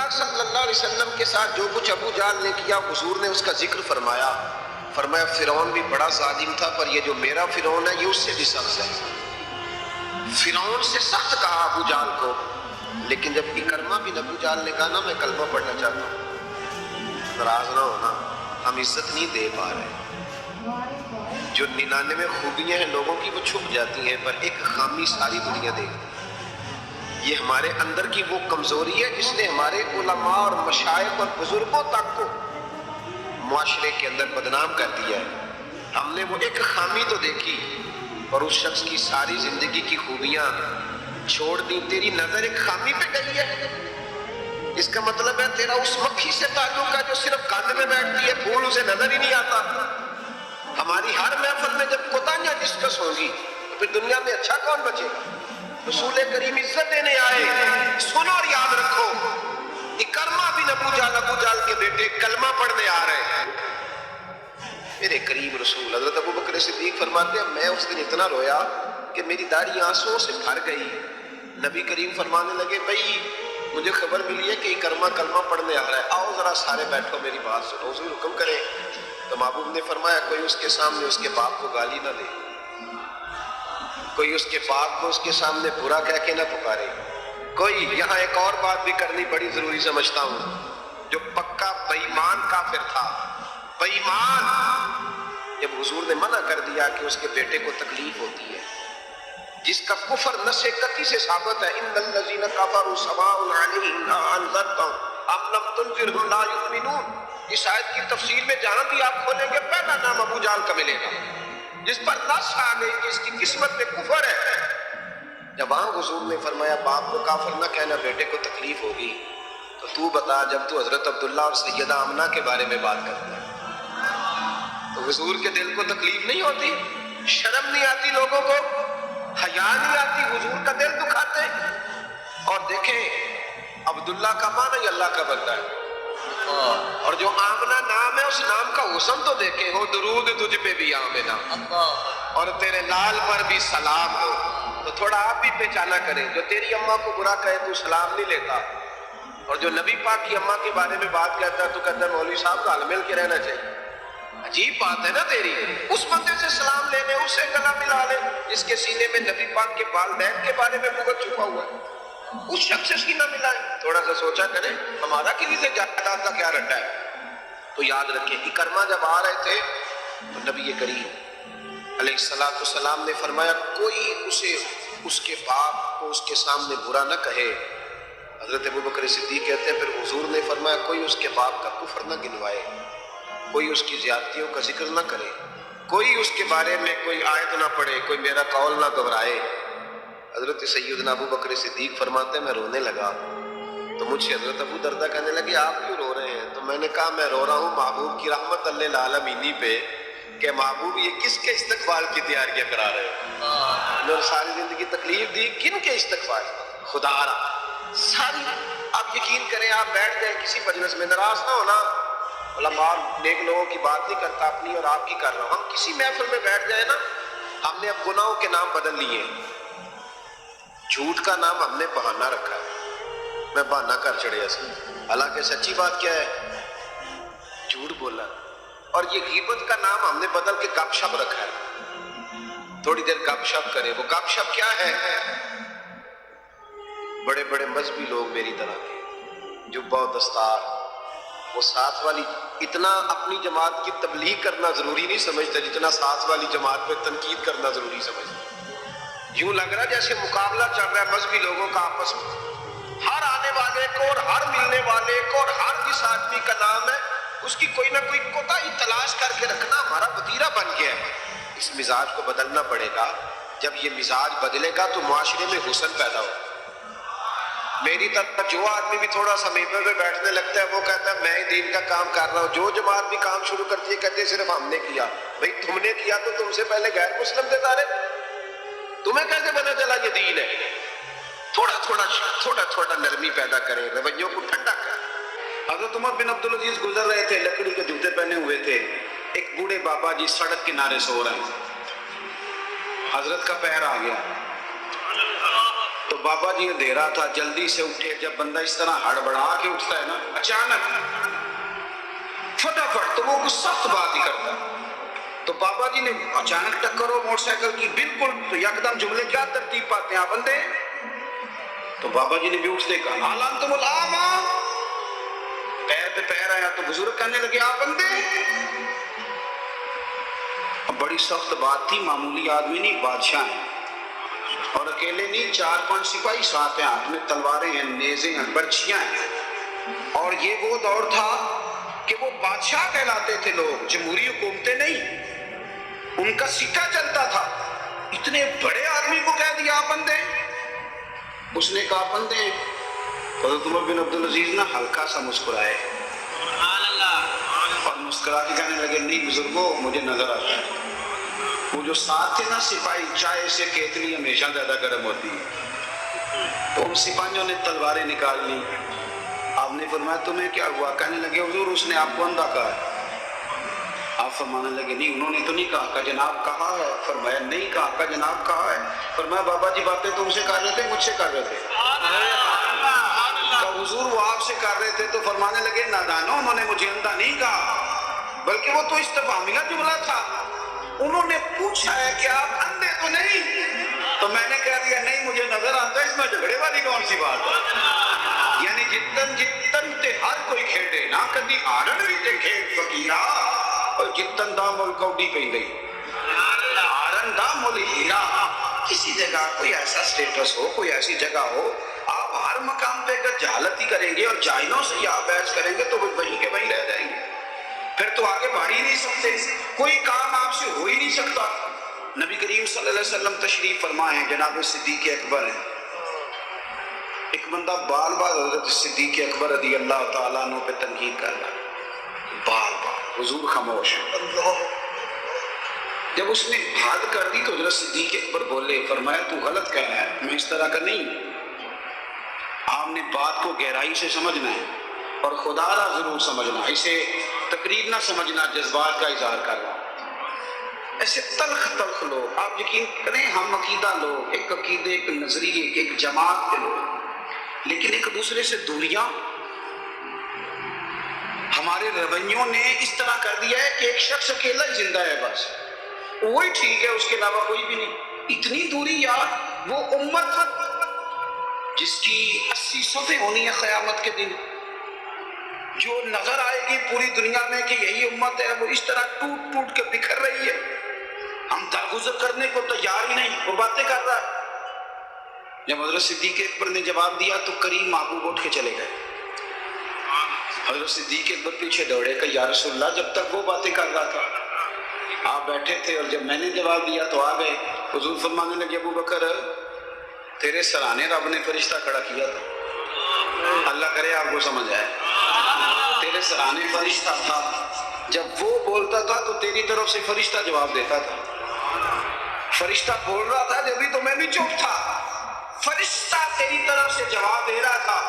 پاک صلی اللہ علیہ وسلم کے ساتھ جو کچھ ابو جہل نے کیا حضور نے اس کا ذکر فرمایا. فرمایا فرعون بھی بڑا ظالم تھا پر یہ جو میرا فرعون ہے یہ اس سے بھی سخت ہے. فرعون سے سخت کہا ابو جہل کو، لیکن جب اکرمہ بن ابو جہل نے کہا نا میں کلمہ پڑھنا چاہتا ہوں، ناراض نہ ہونا، ہم عزت نہیں دے پا رہے. جو 99 خوبیاں ہیں لوگوں کی وہ چھپ جاتی ہیں، پر ایک خامی ساری دنیا دیکھتی ہے. یہ ہمارے اندر کی وہ کمزوری ہے جس نے ہمارے علماء اور مشائخ اور بزرگوں تک کو معاشرے کے اندر بدنام کر دیا ہے. ہم نے وہ ایک خامی تو دیکھی اور اس شخص کی ساری زندگی کی خوبیاں چھوڑ دی. تیری نظر ایک خامی پہ گئی ہے، اس کا مطلب ہے تیرا اس مکھی سے تعلق ہے جو صرف کاندھے میں بیٹھتی ہے، پھول اسے نظر ہی نہیں آتا. ہماری ہر محفل میں جب کوتاہیاں ڈسکس ہوگی تو پھر دنیا میں اچھا کون بچے گا؟ رسول کریم عزت دینے آئے. سنو اور یاد رکھو، اکرمہ بن ابو جہل کے بیٹے کلمہ پڑھنے آ رہے ہیں. میرے قریب رسول حضرت ابو بکر صدیق فرماتے ہیں میں اس دن اتنا رویا کہ میری داڑھی آنسوں سے بھر گئی. نبی کریم فرمانے لگے بھائی مجھے خبر ملی ہے کہ اکرمہ کلمہ پڑھنے آ رہا ہے، آؤ ذرا سارے بیٹھو میری بات سنو. حضور حکم کرے تو محبوب نے فرمایا کوئی اس کے سامنے اس کے باپ کو گالی نہ دے، کوئی اس کے باپ کو اس کے سامنے برا کہہ کے نہ پکارے. کوئی یہاں ایک اور بات بھی کرنی بڑی ضروری سمجھتا ہوں، جو پکا بے ایمان کافر تھا، بے ایمان، جب حضور نے منع کر دیا کہ اس کے بیٹے کو تکلیف ہوتی ہے، جس کا کفر نص قطعی سے ثابت ہے، ان الذین کفروا سواء علیہم انذرتهم ام لم تنذرهم لا یؤمنون. اس آیت کی تفسیر میں جہاں بھی آپ کھولیں گے پہلا نام ابو جہل کا ملے گا، جس پر نص آ گئی کہ اس کی قسمت میں کفر ہے. جب وہاں حضور نے فرمایا باپ کو کافر نہ کہنا بیٹے کو تکلیف ہوگی، تو تو بتا جب تو حضرت عبداللہ اور سیدہ آمنہ کے بارے میں بات کرتا ہے تو حضور کے دل کو تکلیف نہیں ہوتی؟ شرم نہیں آتی لوگوں کو؟ حیا نہیں آتی؟ حضور کا دل دکھاتے. اور دیکھیں عبداللہ کا معنی اللہ کا بندہ ہے، اور جو آمنہ نام ہے اس نام کا حسن تو دیکھیں، ہو درود تجھ پہ بھی آمنہ اور تیرے لال پر بھی سلام ہو. تو تھوڑا آپ بھی پہچانا کریں، جو تیری اماں کو برا کہے تو سلام نہیں لیتا، اور جو نبی پاک کی اماں کے بارے میں بات کہتا ہے تو کہتا ہے مولوی صاحب کا مل کے رہنا چاہیے. عجیب بات ہے نا تیری. اس بندے سے سلام لے لے، اس سے گلا ملا لے جس کے سینے میں نبی پاک کے والدین کے بارے میں بغض چھپا ہوا ہے، اس شخص سے سینہ ملائے. تھوڑا سا سوچا کریں ہمارا کسی سے جائیداد کا کیا رٹا ہے. تو یاد رکھیں اکرمہ جب آ رہے تھے تو نبی کریم علیہ السلام نے فرمایا کوئی اسے اس کے باپ کو اس کے سامنے برا نہ کہے. حضرت ابو بکر صدیق کہتے ہیں پھر حضور نے فرمایا کوئی اس کے باپ کا کفر نہ گنوائے، کوئی اس کی زیادتیوں کا ذکر نہ کرے، کوئی اس کے بارے میں کوئی آیت نہ پڑھے، کوئی میرا قول نہ دہرائے. حضرت سیدنا ابو بکر صدیق فرماتے ہیں میں رونے لگا تو مجھ سے حضرت ابو دردہ کہنے لگے آپ کیوں رو رہے ہیں؟ تو میں نے کہا میں رو رہا ہوں محبوب کی رحمت للعالمین پہ کہ محبوب یہ کس کے استقبال کی تیاریاں کرا رہے ہیں. انہوں نے ساری زندگی تکلیف دی، کن کے استقبال؟ خدا را ساری. آپ یقین کریں آپ بیٹھ گئے کسی مجلس میں، ناراض نہ ہونا، علماء نیک لوگوں کی بات نہیں کرتا، اپنی اور آپ کی کر رہا ہوں. ہم کسی محفل میں بیٹھ جائے نا، ہم نے اب گناہوں کے نام بدل لیے. جھوٹ کا نام ہم نے بہانہ رکھا ہے، میں بہانہ کر چڑھے اصل، حالانکہ سچی بات کیا ہے؟ جھوٹ بولا. اور یہ غیبت کا نام ہم نے بدل کے گپ شپ رکھا ہے، تھوڑی دیر گپ شپ کرے. وہ گپ شپ کیا ہے؟ بڑے بڑے مذہبی لوگ میری طرح کے جبہ و دستار، وہ ساتھ والی اتنا اپنی جماعت کی تبلیغ کرنا ضروری نہیں سمجھتا جتنا ساتھ والی جماعت پہ تنقید کرنا ضروری سمجھتا. یوں لگ رہا جیسے مقابلہ چل رہا ہے مذہبی لوگوں کا آپس میں، ہر آنے والے کو اور ہر ملنے والے کو اور ہر جس آدمی کا نام ہے اس کی کوئی نہ کوئی کوتاہی تلاش کر کے رکھنا ہمارا وتیرہ بن گیا ہے. اس مزاج کو بدلنا پڑے گا. جب یہ مزاج بدلے گا تو معاشرے میں حسن پیدا ہو. میری طرف جو آدمی بھی تھوڑا سا ممبر پہ بیٹھنے لگتا ہے وہ کہتا ہے میں ہی دین کا کام کر رہا ہوں. جو جماعت بھی کام شروع کرتی ہے کہتے ہیں صرف ہم نے کیا. بھئی تم نے کیا تو تم سے پہلے غیر مسلم تھے سارے، تمہیں کیسے پتا چلا یہ دین ہے؟ تھوڑا تھوڑا نرمی پیدا کریں، رویوں کو ٹھنڈا کریں. حضرت عمر بن عبدالعزیز گزر رہے تھے، لکڑی کے جوتے پہنے ہوئے تھے. ایک بوڑھے بابا جی سڑک کنارے سو رہے ہیں. حضرت کا پیر آ گیا، تو بابا جی اندھیرا تھا، جلدی سے اٹھے. جب بندہ اس طرح ہڑبڑا کے اٹھتا ہے نا اچانک فٹافٹ، تو وہ کچھ سخت بات ہی کرتا ہے. تو بابا جی نے اچانک ٹکر ہو موٹر سائیکل کی، بالکل تو یکدم جملے کیا ترتیب پاتے ہیں آپ بندے. تو بابا جی نے بھی اٹھتے کہا حالان تم العامہ، پیر پہ پیر آیا. تو بزرگ کہنے لگے آپ بندے. بڑی سخت بات تھی، معمولی آدمی نہیں، بادشاہ ہیں، اور اکیلے نہیں، 4-5 سپاہی ساتھ ہیں، ہاتھ میں تلواریں ہیں، نیزیں ہیں، برچھیاں ہیں. اور یہ وہ دور تھا کہ وہ بادشاہ کہلاتے تھے لوگ، جمہوری حکومتیں نہیں، ان کا سکہ چلتا تھا. اتنے بڑے آدمی کو کہہ دیا آپ بندے. اس نے کہا بندے. حضرت عمر بن عبدالعزیز نہ ہلکا سا مسکرائے اور مسکرا کے کہنے لگے نہیں بزرگوں، مجھے نظر آتا ہے وہ جو ساتھ تھے نا سپاہی، چائے سے کیتلی ہمیشہ زیادہ گرم ہوتی ہے. تو ان سپاہیوں نے تلواریں نکال لی. آپ نے فرمایا تمہیں کیا ہوا؟ کہنے لگے حضور اس نے آپ کو اندھا کہا ہے. آپ فرمانے لگے نہیں انہوں نے تو نہیں کہا. کہ جناب کہا ہے. فرمایا نہیں کہا. کہ جناب کہا ہے. فرمایا بابا جی باتیں تم سے کر رہے تھے مجھ سے کر رہے تھے؟ کہ حضور وہ آپ سے کر رہے تھے. تو فرمانے لگے نادانو، انہوں نے مجھے اندھا نہیں کہا، بلکہ وہ تو استفہامیہ جملہ تھا. انہوں نے پوچھا ہے کہ آپ اندھے تو نہیں؟ تو میں نے کہہ دیا نہیں مجھے نظر آتا ہے. اس میں جھگڑے والی کون سی بات ہے؟ یعنی جتن جتن تے ہر کوئی کھیڑے نہ کدی آرن بھی تے کھیڑ فقیرا، اور جتن دا مل کوڈی پہ گئی آرن دا مل ہیرا. کسی جگہ کوئی ایسا سٹیٹس ہو، کوئی ایسی جگہ ہو، آپ ہر مقام پہ اگر جہالت ہی کریں گے اور جاہلوں سے آپ بحث کریں گے تو وہ وہیں کے وہیں رہ جائیں گے. پھر تو آگے بڑھ ہی نہیں سکتے، کوئی کام آپ سے ہو ہی نہیں سکتا. نبی کریم صلی اللہ علیہ وسلم تشریف فرما ہیں، جناب صدیق اکبر ہیں. ایک بندہ بار بار حضرت صدیق اکبر رضی اللہ تعالیٰ عنہ پہ تنقید کر رہا ہے، بار بار. حضور خاموش ہیں. جب اس نے حد کر دی تو حضرت صدیق اکبر بولے، فرمایا تو غلط کہہ رہا ہے، میں اس طرح کا نہیں. آپ نے بات کو گہرائی سے سمجھنا ہے اور خدا را ضرور سمجھنا، اسے تقریر نہ سمجھنا جذبات کا اظہار کرنا. ایسے تلخ تلخ لوگ، آپ یقین کریں ہم عقیدہ لوگ، ایک عقیدے، ایک نظریے، ایک جماعت کے لوگ، لیکن ایک دوسرے سے دوریاں. ہمارے رویوں نے اس طرح کر دیا ہے کہ ایک شخص اکیلا ہی زندہ ہے، بس وہی ٹھیک ہے، اس کے علاوہ کوئی بھی نہیں. اتنی دوری یار. وہ امت جس کی 80 صفحے ہونی ہے قیامت کے دن، جو نظر آئے گی پوری دنیا میں کہ یہی امت ہے، وہ اس طرح ٹوٹ ٹوٹ کے بکھر رہی ہے. ہم درگزر کرنے کو تیار ہی نہیں، وہ باتیں کر رہا ہے. جب حضرت صدیق اکبر نے جواب دیا تو کریم محبوب اٹھ کے چلے گئے. حضرت صدیق اکبر پیچھے دوڑے کہ یا رسول اللہ، جب تک وہ باتیں کر رہا تھا آپ بیٹھے تھے، اور جب میں نے جواب دیا تو آ گئے. حضور فرمانے لگے ابو بکر تیرے سرانے رب نے فرشتہ کھڑا کیا تھا. اللہ کرے آپ کو سمجھ آئے. تیرے سرانے فرشتہ تھا، جب وہ بولتا تھا تو تیری طرف سے فرشتہ جواب دیتا تھا. فرشتہ بول رہا تھا جبھی تو میں بھی چپ تھا. فرشتہ تیری طرف سے جواب دے رہا تھا.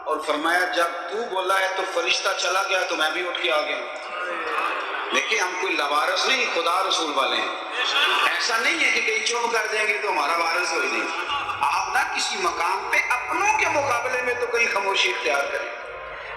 اور فرمایا جب تو بولا ہے تو فرشتہ چلا گیا تو میں بھی اٹھ کے آ گیا. دیکھیں ہم کوئی لوارث نہیں، خدا رسول والے ہیں. ایسا نہیں ہے کہ کہیں چپ کر دیں گے تو ہمارا وارث کوئی نہیں. آپ نہ کسی مقام پہ اپنوں کے مقابلے میں تو کہیں خاموشی اختیار کریں،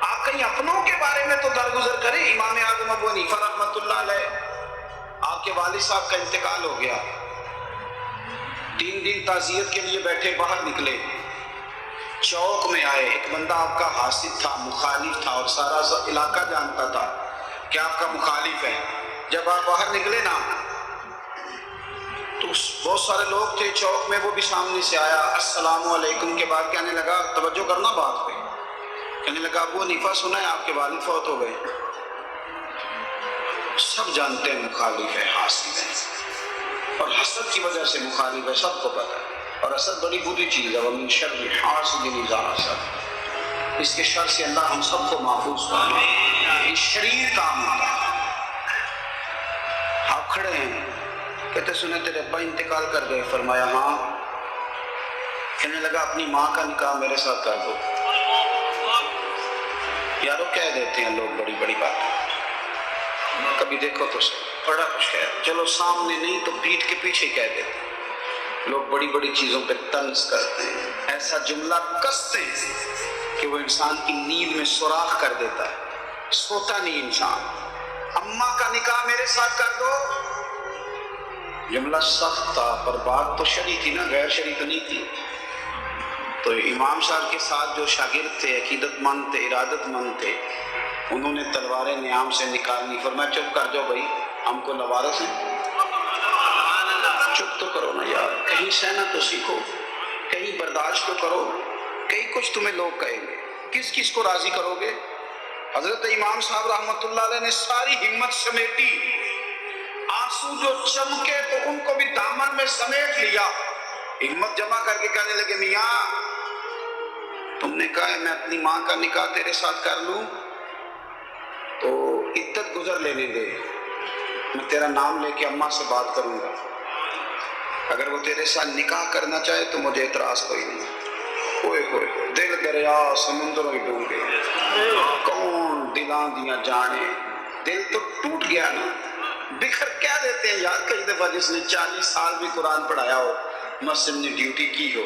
آپ کہیں اپنوں کے بارے میں تو درگزر کریں. امام اعظم ابو حنیفہ رحمۃ اللہ علیہ، آپ کے والد صاحب کا انتقال ہو گیا. 3 دن تعزیت کے لیے بیٹھے، باہر نکلے، چوک میں آئے. ایک بندہ آپ کا حاسد تھا، مخالف تھا، اور سارا علاقہ جانتا تھا کہ آپ کا مخالف ہے. جب آپ باہر نکلے نا تو بہت سارے لوگ تھے چوک میں، وہ بھی سامنے سے آیا. السلام علیکم کے بعد کہنے لگا، توجہ کرنا بات پہ، کہنے لگا ابو حنیفہ سنا ہے آپ کے والد فوت ہو گئے. سب جانتے ہیں مخالف ہے، حاسد ہے، اور حسد کی وجہ سے مخالف ہے، سب کو پتہ ہے. اور حسد بڑی بری چیز ہے. وَمِن شَرِّ حَاسِدٍ إِذَا حَسَدَ، اس کے شر سے اللہ ہم سب کو محفوظ فرمائے. یہ شریر کام ہوتا ہے. آپ کھڑے ہیں، کہتے سنے تیرے ابا انتقال کر گئے. فرمایا ہاں. کہنے لگا اپنی ماں کا نکاح میرے ساتھ کر دو. یارو کہہ دیتے ہیں لوگ بڑی بڑی باتیں، کبھی دیکھو تو بڑا کچھ کہہ، چلو سامنے نہیں تو پیٹھ کے پیچھے کہہ دیتے. لوگ بڑی بڑی چیزوں پہ طنز کرتے ہیں، ایسا جملہ کستے ہیں کہ وہ انسان کی نیند میں سوراخ کر دیتا ہے، سوتا نہیں انسان۔ اماں کا نکاح میرے ساتھ کر دو، جملہ سخت تھا پر بات تو شرعی تھی نا، غیر شرعی تو نہیں تھی۔ تو امام صاحب کے ساتھ جو شاگرد تھے، عقیدت مند تھے، ارادت مند تھے، انہوں نے تلواریں نیام سے نکالنی، فرمایا چپ کر جاؤ بھائی، ہم کو لوارث ہیں، چپ تو کرو نا یار، کہیں سہنا تو سیکھو، کہیں برداشت تو کرو، کہیں کچھ تمہیں لوگ کہیں گے، کس کس کو راضی کرو گے؟ حضرت امام صاحب رحمۃ اللہ علیہ نے ساری ہمت سمیٹی، آنسو جو چمکے تو ان کو بھی دامن میں سمیٹ لیا، ہمت جمع کر کے کہنے لگے میاں تم نے کہا ہے میں اپنی ماں کا نکاح تیرے ساتھ کر لوں تو عدت گزر لینے دے، میں تیرا نام لے کے اماں سے بات کروں گا، اگر وہ تیرے ساتھ نکاح کرنا چاہے تو مجھے اعتراض کوئی نہیں۔ ہوئے ہوئے دل دریا سمندروں ڈوبے، کون دلاں دیاں جانے، دل تو ٹوٹ گیا نا، بکھر کیا دیتے ہیں یار۔ کئی دفعہ جس نے 40 سال بھی قرآن پڑھایا ہو، مسجد نے ڈیوٹی کی ہو،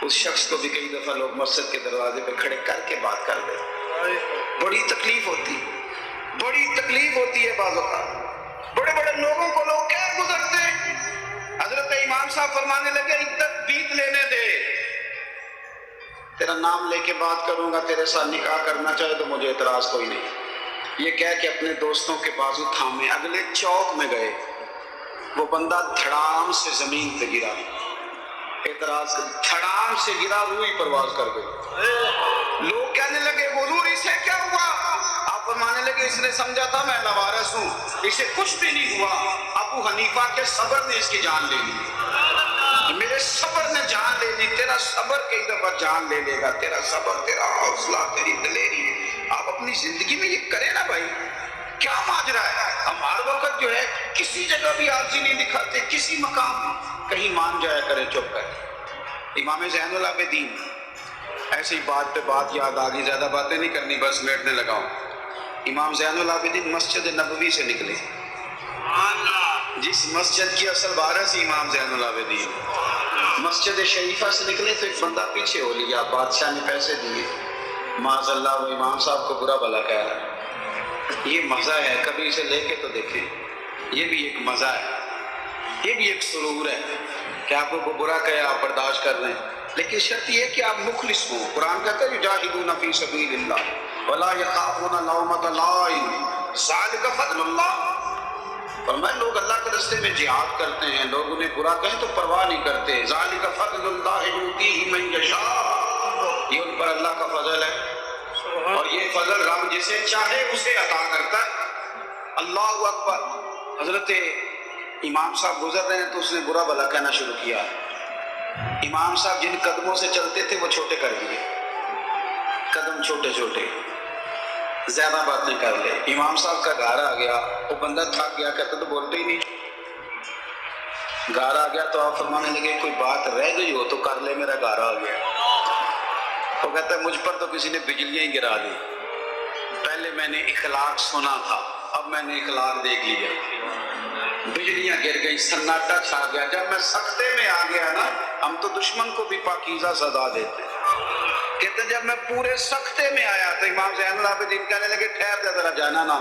اس شخص کو بھی کئی دفعہ لوگ مسجد کے دروازے پہ کھڑے کر کے بات کر دیں، بڑی تکلیف ہوتی، بڑی تکلیف ہوتی ہے بعض اوقات۔ بڑے بڑے لوگوں کو لوگ کیا گزرتے ہیں۔ حضرت امام صاحب فرمانے لگے عدت بیت لینے دے، تیرا نام لے کے بات کروں گا، تیرے ساتھ نکاح کرنا چاہے تو مجھے اعتراض کوئی نہیں۔ یہ کہہ کے اپنے دوستوں کے بازو تھامے اگلے چوک میں گئے، وہ بندہ دھڑام سے زمین پہ گرا، اعتراض کر دھڑام سے گرا، روح پرواز کر گئی۔ لوگ کہنے لگے حضور اسے کیا ہوا؟ آپ فرمانے لگے اس نے سمجھا تھا میں لوارث ہوں، اسے کچھ بھی نہیں ہوا، ابو حنیفہ کے صبر نے اس کی جان لے لی، میرے صبر نے جان لے لی، تیرا صبر کئی دفعہ جان لے لے گا، تیرا صبر، تیرا حوصلہ، تیری دلیری۔ آپ اپنی زندگی میں یہ کریں نا بھائی، کیا ماجرا ہے؟ ہم ہر وقت جو ہے کسی جگہ بھی عاجزی نہیں دکھاتے، کسی مقام کہیں مان جایا کریں چپ کر۔ امام زین العابدین، ایسی بات پہ بات یاد آ گئی، زیادہ باتیں نہیں کرنی، بس لیٹنے لگا ہوں۔ امام زین العابدین مسجد نبوی سے نکلے، جس مسجد کی اصل وارث امام زین العابدین، مسجد شریفہ سے نکلے تو ایک بندہ پیچھے ہو لیا، بادشاہ نے پیسے دیے، معاذ اللہ وہ امام صاحب کو برا بھلا کہہ رہا ہے۔ یہ مزہ ہے، کبھی اسے لے کے تو دیکھیں، یہ بھی ایک مزہ ہے، یہ بھی ایک سرور ہے کہ آپ کو برا کہے آپ برداشت کر لیں، لیکن شرط یہ ہے کہ آپ مخلص ہوں۔ قرآن کہتا ہے یجاہدون فی سبیل اللہ ولا یخافون لومۃ لائم ذلک فضل اللہ۔ فرمایا لوگ اللہ کے راستے میں جہاد کرتے ہیں، لوگ انہیں برا کہیں تو پرواہ نہیں کرتے، ذالک فضل اللہ یؤتیہ من یشاء، یہ ان پر اللہ کا فضل ہے، اور یہ فضل رب جسے چاہے اسے عطا کرتا ہے۔ اللہ اکبر۔ حضرت امام صاحب گزر رہے ہیں تو اس نے برا بھلا کہنا شروع کیا، امام صاحب جن قدموں سے چلتے تھے وہ چھوٹے کر دیے، قدم چھوٹے چھوٹے، زیادہ باتیں کر لے۔ امام صاحب کا گھر آ گیا، وہ بندہ تھک گیا، کہتا تو بولتے ہی نہیں، گھر آ گیا تو آپ فرمانے لگے کوئی بات رہ گئی ہو تو کر لے، میرا گھر آ گیا۔ وہ کہتا ہے مجھ پر تو کسی نے بجلیاں ہی گرا دی، پہلے میں نے اخلاق سنا تھا، اب میں نے اخلاق دیکھ لیا، بجلیاں گر گئی، سناٹا چھا گیا۔ جب میں سختے میں آ گیا نا، ہم تو دشمن کو بھی پاکیزہ سزا دیتے، کہتے جب میں پورے سختے میں آیا تو امام زین العابدین کہنے لگے ٹھہر جا ذرا، جانا نہ،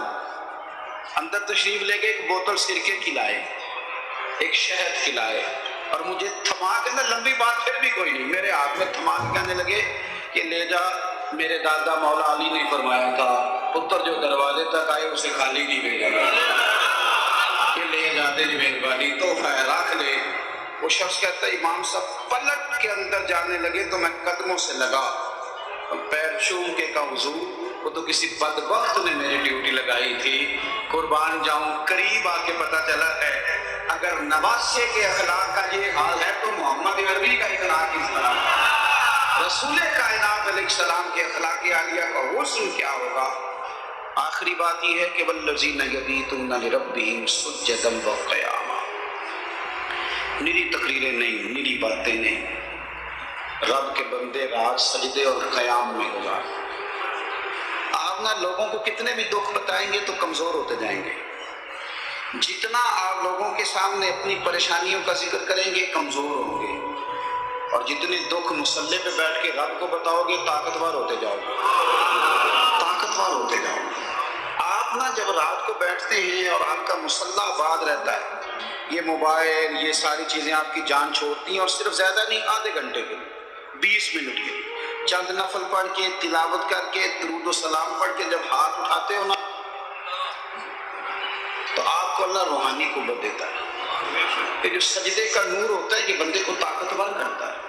اندر تشریف لے کے ایک بوتل سرکے کھلائے، ایک شہد کھلائے، اور مجھے تھما کے نا، لمبی بات پھر بھی کوئی نہیں، میرے ہاتھ میں تھما کے کہنے لگے کہ لے جا، میرے دادا مولا علی نے فرمایا تھا پتر جو دروازے تک آئے اسے خالی نہیں بھیجا گا، کہ لے جاتے جی مہربانی، تحفہ ہے رکھ لے۔ وہ شخص کہتا ہے امام صاحب پلٹ کے اندر جانے لگے تو میں قدموں سے لگا، پیر چوم کے کہا حضور وہ تو کسی بدبخت نے میری ڈیوٹی لگائی تھی، قربان جاؤں، قریب آ کے پتہ چلا ہے اگر نواسے کے اخلاق کا یہ حال ہے تو محمد عربی کا اخلاق کس طرح ہے، رسول کائنات علیہ السلام کے اخلاق عالیہ کا حسن کیا ہوگا۔ آخری بات یہ ہے کہ والذین یبیتون لربہم سجدا وقیاما، نری تقریریں نہیں، نری باتیں نہیں، رب کے بندے رات سجدے اور قیام میں گزار۔ آپ نہ لوگوں کو کتنے بھی دکھ بتائیں گے تو کمزور ہوتے جائیں گے، جتنا آپ لوگوں کے سامنے اپنی پریشانیوں کا ذکر کریں گے کمزور ہوں گے، اور جتنے دکھ مسلح پہ بیٹھ کے رب کو بتاؤ گے طاقتور ہوتے جاؤ گے، طاقتور ہوتے جاؤ گے۔ آپ نا جب رات کو بیٹھتے ہیں اور آپ کا مسلح آباد رہتا ہے، یہ موبائل یہ ساری چیزیں آپ کی جان چھوڑتی ہیں، اور صرف زیادہ نہیں، آدھے گھنٹے کے لیے 20 منٹ کے لیے چند نفل پڑھ کے تلاوت کر کے درود و سلام پڑھ کے جب ہاتھ اٹھاتے ہو نا تو آپ کو اللہ روحانی قوت دیتا ہے۔ یہ جو سجدے کا نور ہوتا ہے یہ بندے کو طاقتور کرتا ہے۔